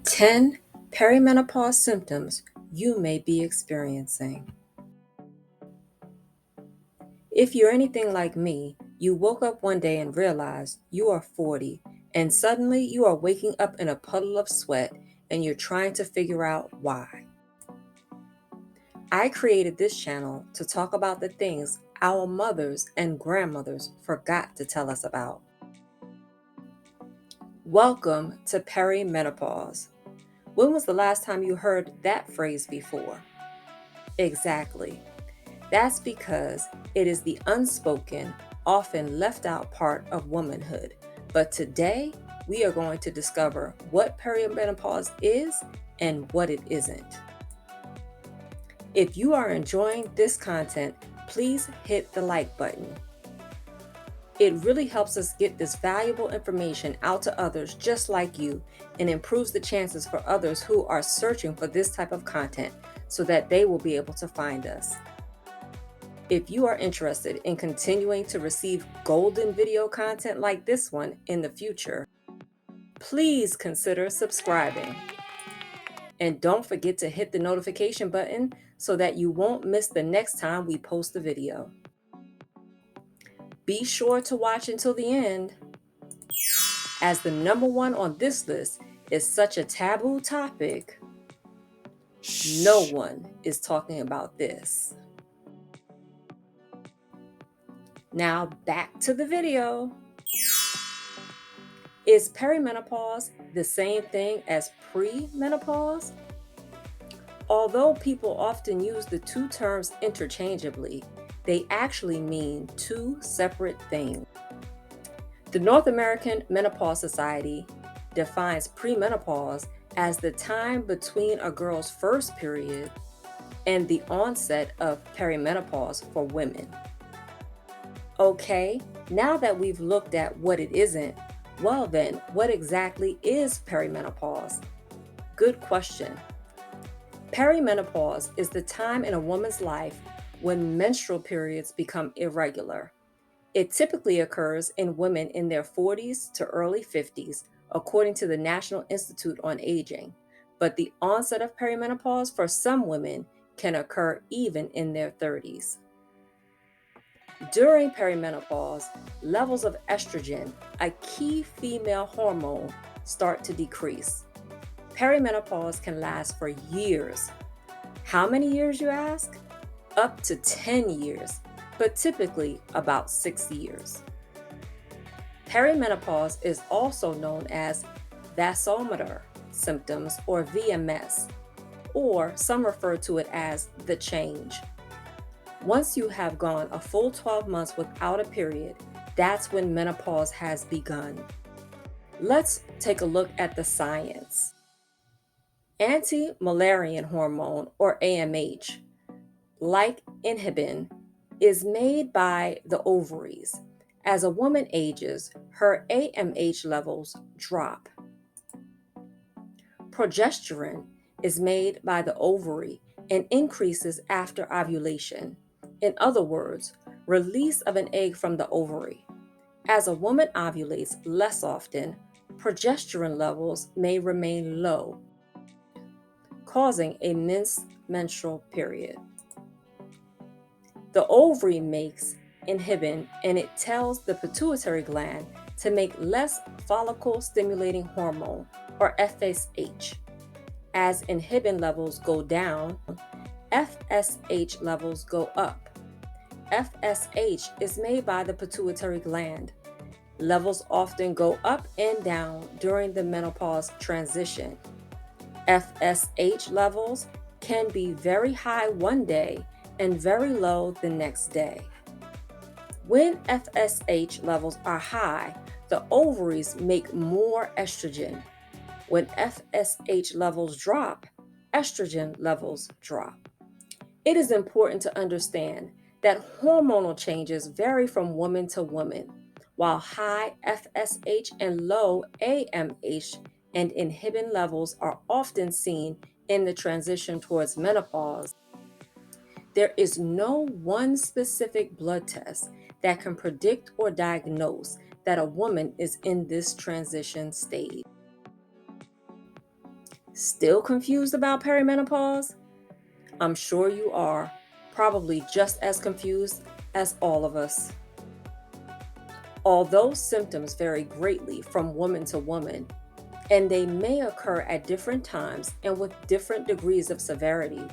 10 perimenopause symptoms you may be experiencing. If you're anything like me, you woke up one day and realized you are 40, and suddenly you are waking up in a puddle of sweat and you're trying to figure out why. I created this channel to talk about the things our mothers and grandmothers forgot to tell us about. Welcome to perimenopause. When was the last time you heard that phrase before? Exactly. That's because it is the unspoken, often left out part of womanhood. But today, we are going to discover what perimenopause is and what it isn't. If you are enjoying this content, please hit the like button. It really helps us get this valuable information out to others just like you and improves the chances for others who are searching for this type of content so that they will be able to find us. If you are interested in continuing to receive golden video content like this one in the future, please consider subscribing. And don't forget to hit the notification button so that you won't miss the next time we post a video. Be sure to watch until the end, as the number one on this list is such a taboo topic. No one is talking about this. Now back to the video. Is perimenopause the same thing as premenopause? Although people often use the two terms interchangeably, they actually mean two separate things. The North American Menopause Society defines premenopause as the time between a girl's first period and the onset of perimenopause for women. Okay, now that we've looked at what it isn't, well then, what exactly is perimenopause? Good question. Perimenopause is the time in a woman's life when menstrual periods become irregular. It typically occurs in women in their 40s to early 50s, according to the National Institute on Aging. But the onset of perimenopause for some women can occur even in their 30s. During perimenopause, levels of estrogen, a key female hormone, start to decrease. Perimenopause can last for years. How many years, you ask? Up to 10 years, but typically about 6 years. Perimenopause is also known as vasomotor symptoms, or VMS, or some refer to it as the change. Once you have gone a full 12 months without a period, that's when menopause has begun. Let's take a look at the science. Anti-Müllerian hormone, or AMH, like inhibin, is made by the ovaries. As a woman ages, her AMH levels drop. Progesterone is made by the ovary and increases after ovulation. In other words, release of an egg from the ovary. As a woman ovulates less often, progesterone levels may remain low, causing a missed menstrual period. The ovary makes inhibin, and it tells the pituitary gland to make less follicle-stimulating hormone, or FSH. As inhibin levels go down, FSH levels go up. FSH is made by the pituitary gland. Levels often go up and down during the menopause transition. FSH levels can be very high one day and very low the next day. When FSH levels are high, the ovaries make more estrogen. When FSH levels drop, estrogen levels drop. It is important to understand that hormonal changes vary from woman to woman. While high FSH and low AMH and inhibin levels are often seen in the transition towards menopause, there is no one specific blood test that can predict or diagnose that a woman is in this transition stage. Still confused about perimenopause? I'm sure you are, probably just as confused as all of us. Although symptoms vary greatly from woman to woman, and they may occur at different times and with different degrees of severity,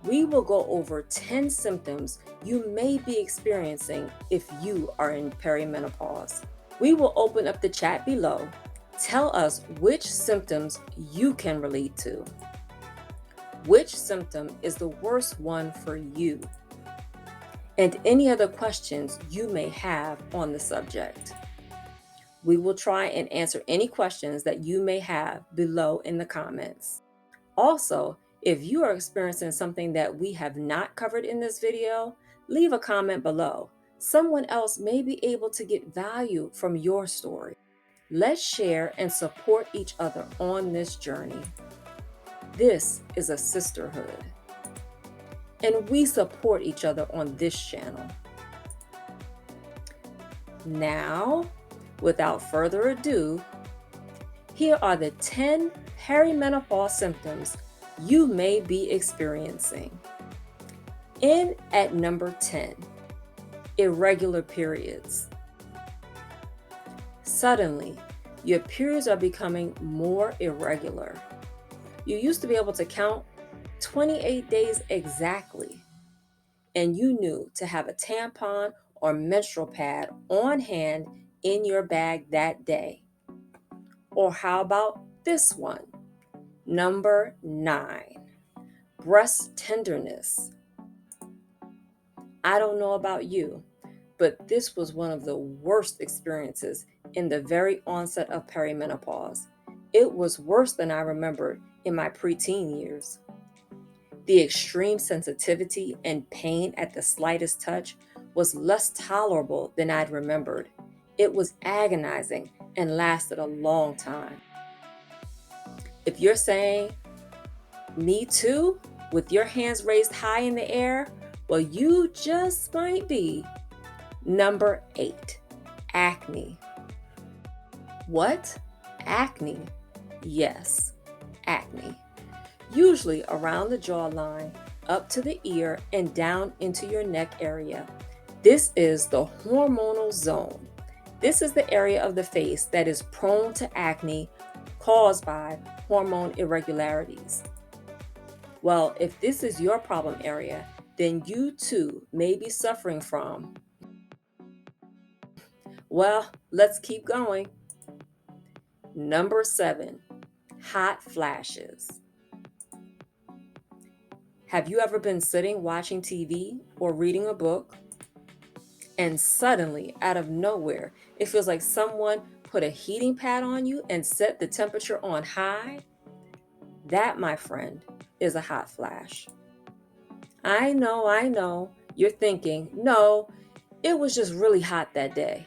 we will go over 10 symptoms you may be experiencing if you are in perimenopause. We will open up the chat below. Tell us which symptoms you can relate to. Which symptom is the worst one for you? And any other questions you may have on the subject. We will try and answer any questions that you may have below in the comments. Also, if you are experiencing something that we have not covered in this video, leave a comment below. Someone else may be able to get value from your story. Let's share and support each other on this journey. This is a sisterhood, and we support each other on this channel. Now, without further ado, here are the 10 perimenopause symptoms you may be experiencing. In at number 10, irregular periods. Suddenly, your periods are becoming more irregular. You used to be able to count 28 days exactly, and you knew to have a tampon or menstrual pad on hand in your bag that day. Or how about this one? Number 9, breast tenderness. I don't know about you, but this was one of the worst experiences in the very onset of perimenopause. It was worse than I remembered in my preteen years. The extreme sensitivity and pain at the slightest touch was less tolerable than I'd remembered. It was agonizing and lasted a long time. If you're saying, "Me too," with your hands raised high in the air, well, you just might be. Number 8, acne. What? Acne? Yes, acne. Usually around the jawline, up to the ear, and down into your neck area. This is the hormonal zone. This is the area of the face that is prone to acne caused by hormone irregularities. Well, if this is your problem area, then you too may be suffering from, well, let's keep going. Number 7, hot flashes. Have you ever been sitting watching TV or reading a book, and suddenly, out of nowhere, it feels like someone put a heating pad on you and set the temperature on high? That, my friend, is a hot flash. I know, you're thinking, no, it was just really hot that day.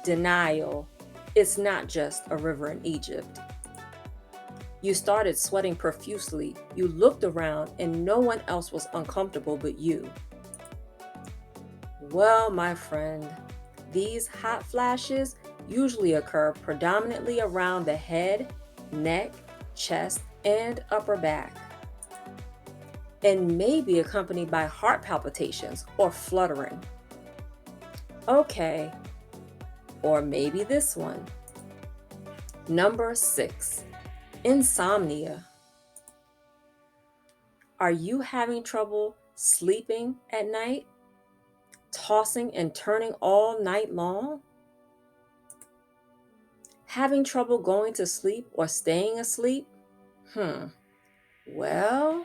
Denial. It's not just a river in Egypt. You started sweating profusely. You looked around and no one else was uncomfortable but you. Well, my friend, these hot flashes usually occur predominantly around the head, neck, chest, and upper back, and may be accompanied by heart palpitations or fluttering. Okay, or maybe this one. Number 6, insomnia. Are you having trouble sleeping at night? Tossing and turning all night long? Having trouble going to sleep or staying asleep? Well,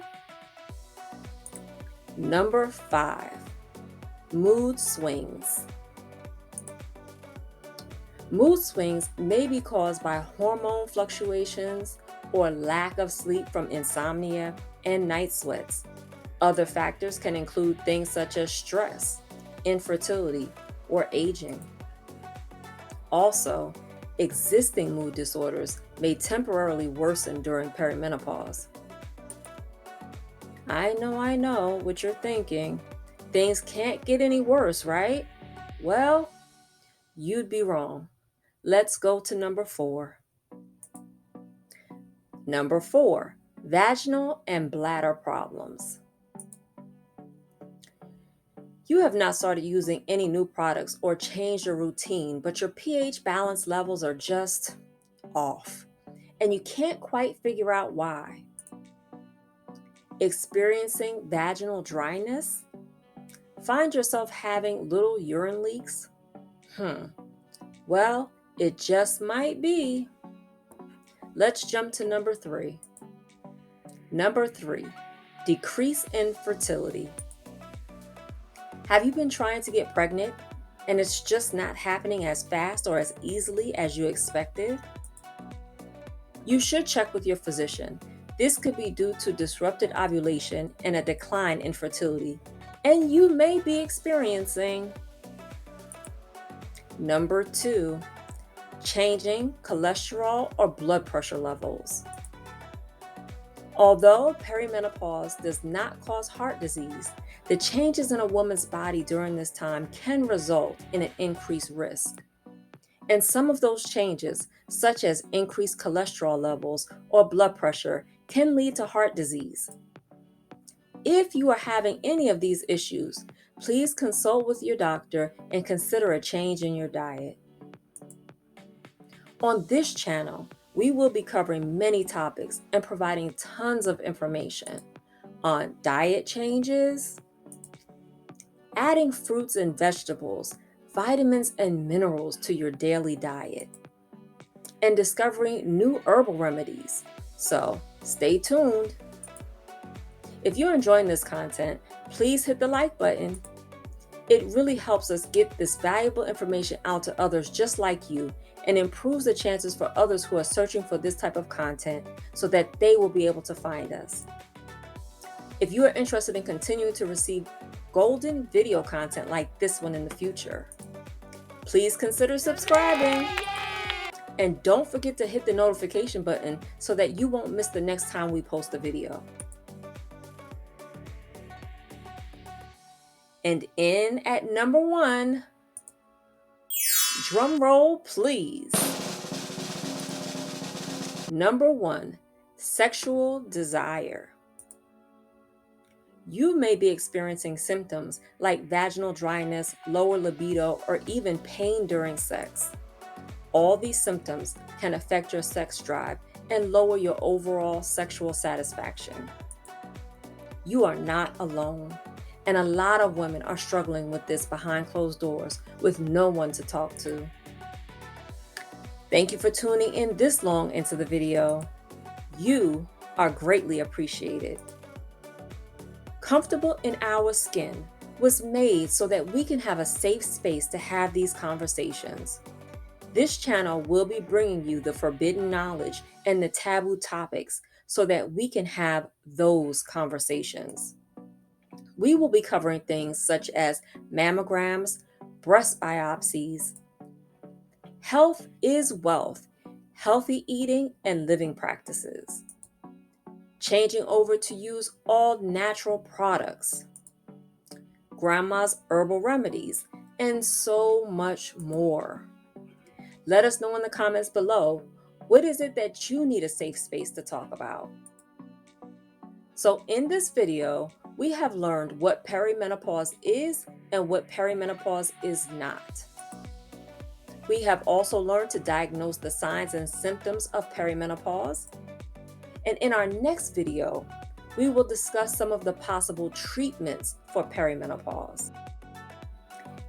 number 5, mood swings. Mood swings may be caused by hormone fluctuations or lack of sleep from insomnia and night sweats. Other factors can include things such as stress, infertility, or aging. Also, existing mood disorders may temporarily worsen during perimenopause. I know what you're thinking. Things can't get any worse, right? Well, you'd be wrong. Let's go to number 4. Number 4, vaginal and bladder problems. You have not started using any new products or changed your routine, but your pH balance levels are just off, and you can't quite figure out why. Experiencing vaginal dryness? Find yourself having little urine leaks? Well, it just might be. Let's jump to number 3. Number 3, decrease in fertility. Have you been trying to get pregnant and it's just not happening as fast or as easily as you expected? You should check with your physician. This could be due to disrupted ovulation and a decline in fertility, and you may be experiencing. Number 2, changing cholesterol or blood pressure levels. Although perimenopause does not cause heart disease, the changes in a woman's body during this time can result in an increased risk. And some of those changes, such as increased cholesterol levels or blood pressure, can lead to heart disease. If you are having any of these issues, please consult with your doctor and consider a change in your diet. On this channel, we will be covering many topics and providing tons of information on diet changes, adding fruits and vegetables, vitamins and minerals to your daily diet, and discovering new herbal remedies. So stay tuned. If you're enjoying this content, please hit the like button. It really helps us get this valuable information out to others just like you and improves the chances for others who are searching for this type of content so that they will be able to find us. If you are interested in continuing to receive golden video content like this one in the future, please consider subscribing. And don't forget to hit the notification button so that you won't miss the next time we post a video. And in at number 1, drum roll please. Number 1, sexual desire. You may be experiencing symptoms like vaginal dryness, lower libido, or even pain during sex. All these symptoms can affect your sex drive and lower your overall sexual satisfaction. You are not alone, and a lot of women are struggling with this behind closed doors with no one to talk to. Thank you for tuning in this long into the video. You are greatly appreciated. Comfortable in Our Skin was made so that we can have a safe space to have these conversations. This channel will be bringing you the forbidden knowledge and the taboo topics so that we can have those conversations. We will be covering things such as mammograms, breast biopsies, health is wealth, healthy eating and living practices, changing over to use all natural products, grandma's herbal remedies, and so much more. Let us know in the comments below, what is it that you need a safe space to talk about? So in this video, we have learned what perimenopause is and what perimenopause is not. We have also learned to diagnose the signs and symptoms of perimenopause. And in our next video, we will discuss some of the possible treatments for perimenopause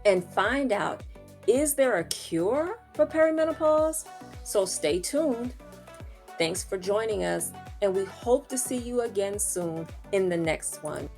and find out, is there a cure for perimenopause? So stay tuned. Thanks for joining us, and we hope to see you again soon in the next one.